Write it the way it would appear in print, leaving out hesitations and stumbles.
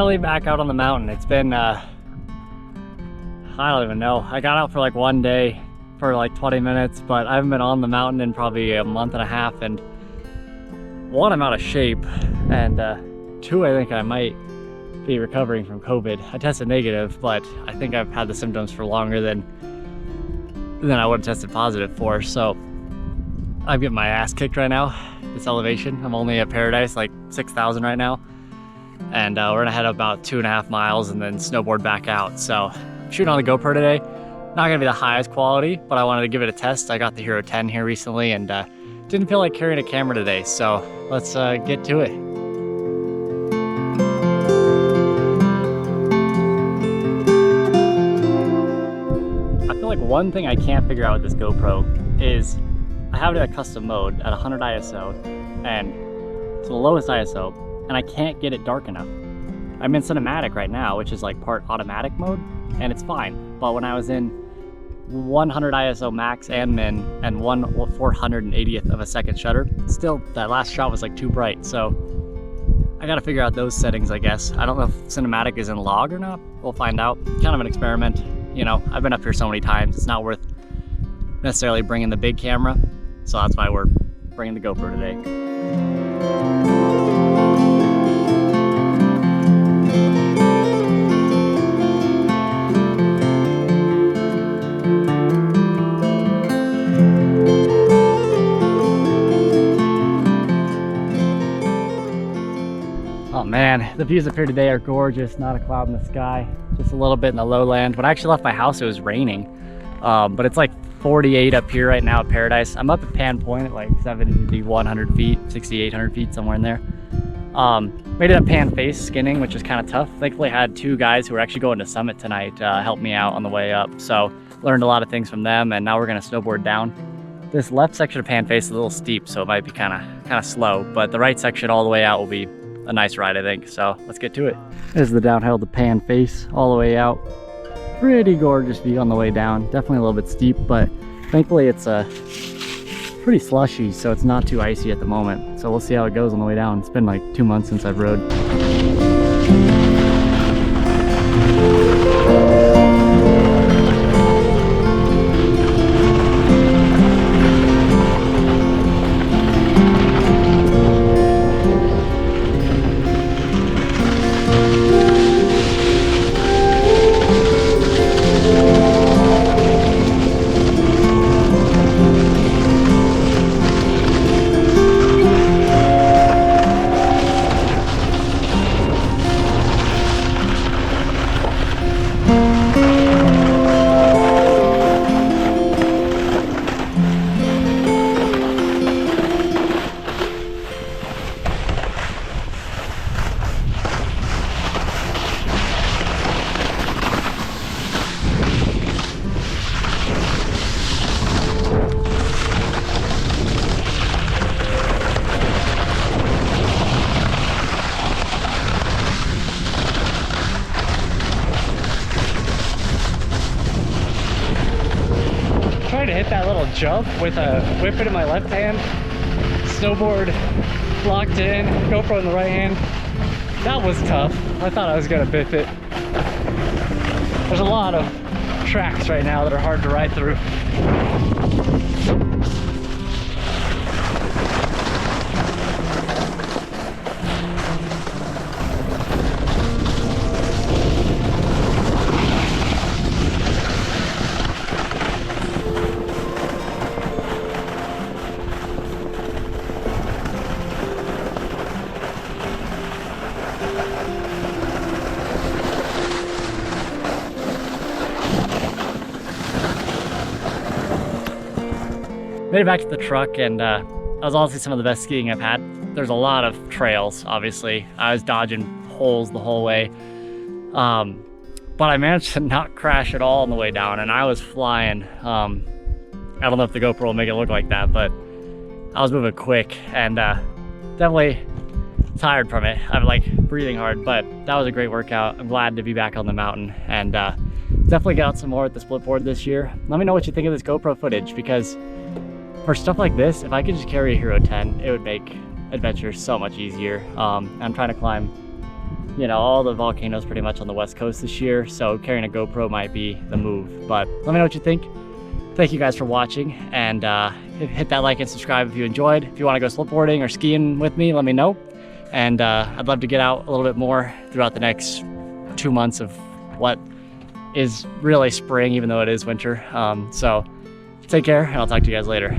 Finally back out on the mountain. It's been, I don't even know. I got out for like one day for like 20 minutes, but I haven't been on the mountain in probably a month and a half. And one, I'm out of shape. And two, I think I might be recovering from COVID. I tested negative, but I think I've had the symptoms for longer than I would have tested positive for. So I'm getting my ass kicked right now, this elevation. I'm only at Paradise, like 6,000 right now. And we're gonna head about 2.5 miles and then snowboard back out. So shooting on the GoPro today, not gonna be the highest quality, but I wanted to give it a test. I got the Hero 10 here recently and didn't feel like carrying a camera today. So let's get to it. I feel like one thing I can't figure out with this GoPro is I have it at custom mode at 100 ISO and it's the lowest ISO, and I can't get it dark enough. I'm in cinematic right now, which is like part automatic mode, and it's fine. But when I was in 100 ISO max and min and 1/480th of a second shutter, still that last shot was like too bright. So I gotta figure out those settings, I guess. I don't know if cinematic is in log or not. We'll find out. Kind of an experiment. You know, I've been up here so many times, it's not worth necessarily bringing the big camera. So that's why we're bringing the GoPro today. Oh man, the views up here today are gorgeous. Not a cloud in the sky, just a little bit in the lowland. When I actually left my house, it was raining, but it's like 48 up here right now at Paradise. I'm up at Pan Point at like 7,100 feet, 6,800 feet, somewhere in there. Made it at Pan Face skinning, which was kind of tough. Thankfully, I had two guys who were actually going to Summit tonight help me out on the way up. So learned a lot of things from them, and now we're gonna snowboard down. This left section of Pan Face is a little steep, so it might be kind of slow, but the right section all the way out will be a nice ride, I think. So let's get to it. This is the downhill to Pan Face all the way out. Pretty gorgeous view on the way down. Definitely a little bit steep, but thankfully it's pretty slushy, so it's not too icy at the moment. So we'll see how it goes on the way down. It's been like 2 months since I've rode. Trying to hit that little jump with a whip it in my left hand, snowboard locked in, GoPro in the right hand. That was tough. I thought I was gonna biff it. There's a lot of tracks right now that are hard to ride through. Made it back to the truck, and that was honestly some of the best skiing I've had. There's a lot of trails, obviously. I was dodging holes the whole way. But I managed to not crash at all on the way down, and I was flying. I don't know if the GoPro will make it look like that, but I was moving quick and definitely tired from it. I'm like breathing hard, but that was a great workout. I'm glad to be back on the mountain, and definitely get out some more at the Splitboard this year. Let me know what you think of this GoPro footage, because for stuff like this, if I could just carry a Hero 10, it would make adventures so much easier. I'm trying to climb you know, all the volcanoes pretty much on the west coast this year, so carrying a GoPro might be the move. But let me know what you think. Thank you guys for watching, and hit that like and subscribe if you enjoyed. If you want to go splitboarding or skiing with me, let me know. And I'd love to get out a little bit more throughout the next 2 months of what is really spring, even though it is winter. So take care, and I'll talk to you guys later.